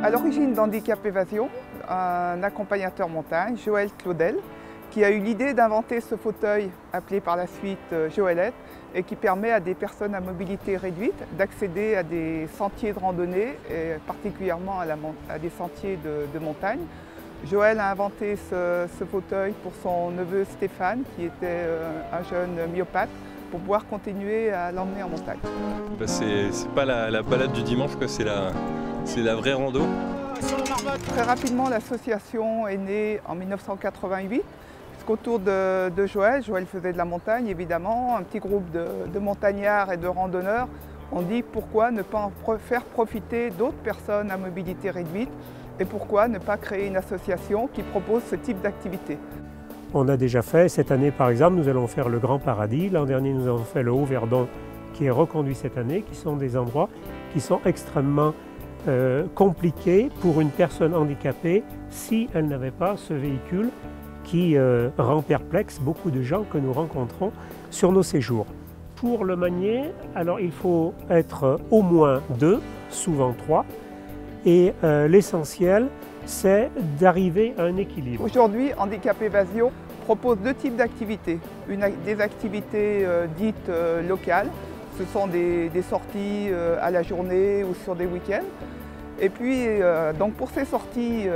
À l'origine d'Handicap Évasion, un accompagnateur montagne, Joël Claudel, qui a eu l'idée d'inventer ce fauteuil appelé par la suite Joëlette et qui permet à des personnes à mobilité réduite d'accéder à des sentiers de randonnée et particulièrement à des sentiers de montagne. Joël a inventé ce fauteuil pour son neveu Stéphane qui était un jeune myopathe pour pouvoir continuer à l'emmener en montagne. C'est pas la balade du dimanche, c'est la vraie rando. Très rapidement, l'association est née en 1988. Autour de Joël faisait de la montagne évidemment, un petit groupe de montagnards et de randonneurs. On dit pourquoi ne pas en faire profiter d'autres personnes à mobilité réduite et pourquoi ne pas créer une association qui propose ce type d'activité. On a déjà fait, cette année par exemple, nous allons faire le Grand Paradis. L'an dernier, nous avons fait le Haut-Verdon qui est reconduit cette année, qui sont des endroits qui sont extrêmement compliqués pour une personne handicapée si elle n'avait pas ce véhicule qui rend perplexe beaucoup de gens que nous rencontrons sur nos séjours. Pour le manier, alors il faut être au moins 2, souvent 3, et l'essentiel, c'est d'arriver à un équilibre. Aujourd'hui, Handicap Évasion propose 2 types d'activités. Des activités dites locales, ce sont des sorties à la journée ou sur des week-ends. Et puis, donc pour ces sorties,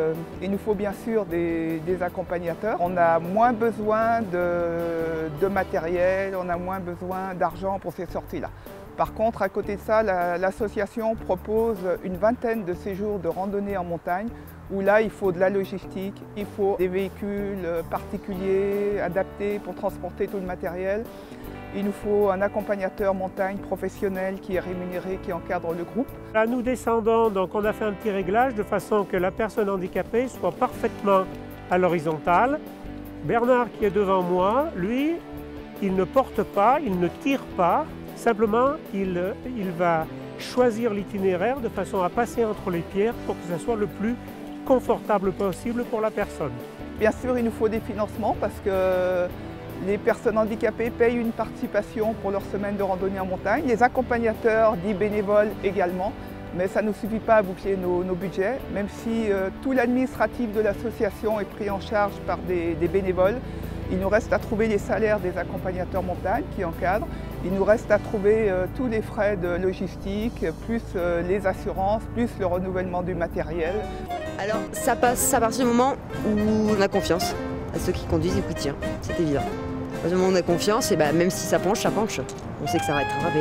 il nous faut bien sûr des accompagnateurs. On a moins besoin de matériel, on a moins besoin d'argent pour ces sorties-là. Par contre, à côté de ça, l'association propose une vingtaine de séjours de randonnée en montagne où là, il faut de la logistique, il faut des véhicules particuliers, adaptés pour transporter tout le matériel. Il nous faut un accompagnateur montagne professionnel qui est rémunéré, qui encadre le groupe. Là, nous descendons, donc on a fait un petit réglage de façon que la personne handicapée soit parfaitement à l'horizontale. Bernard qui est devant moi, lui, il ne porte pas, il ne tire pas, simplement il va choisir l'itinéraire de façon à passer entre les pierres pour que ce soit le plus confortable possible pour la personne. Bien sûr, il nous faut des financements parce que les personnes handicapées payent une participation pour leur semaine de randonnée en montagne. Les accompagnateurs, dits bénévoles également, mais ça ne suffit pas à boucler nos budgets, même si tout l'administratif de l'association est pris en charge par des bénévoles. Il nous reste à trouver les salaires des accompagnateurs montagne qui encadrent. Il nous reste à trouver tous les frais de logistique, plus les assurances, plus le renouvellement du matériel. Alors ça passe à partir du moment où on a confiance à ceux qui conduisent et qui tirent, c'est évident. À partir du moment où on a confiance, et même si ça penche, on sait que ça va être rattrapé.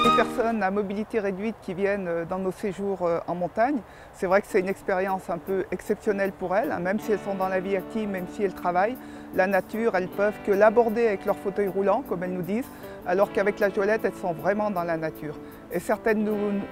Les personnes à mobilité réduite qui viennent dans nos séjours en montagne, c'est vrai que c'est une expérience un peu exceptionnelle pour elles, même si elles sont dans la vie active, même si elles travaillent. La nature, elles peuvent que l'aborder avec leur fauteuil roulant, comme elles nous disent, alors qu'avec la Joëlette, elles sont vraiment dans la nature. Et certaines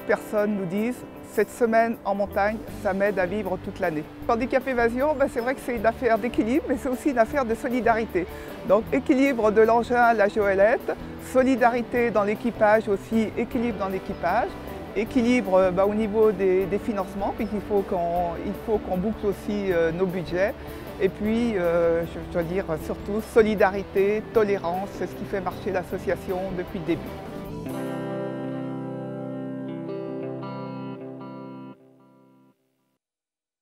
personnes nous disent, cette semaine en montagne, ça m'aide à vivre toute l'année. Handicap Évasion, c'est vrai que c'est une affaire d'équilibre, mais c'est aussi une affaire de solidarité. Donc équilibre de l'engin, la Joëlette, solidarité dans l'équipage aussi, équilibre dans l'équipage, équilibre au niveau des financements, puisqu'il faut qu'on boucle aussi nos budgets. Et puis, je dois dire surtout, solidarité, tolérance, c'est ce qui fait marcher l'association depuis le début.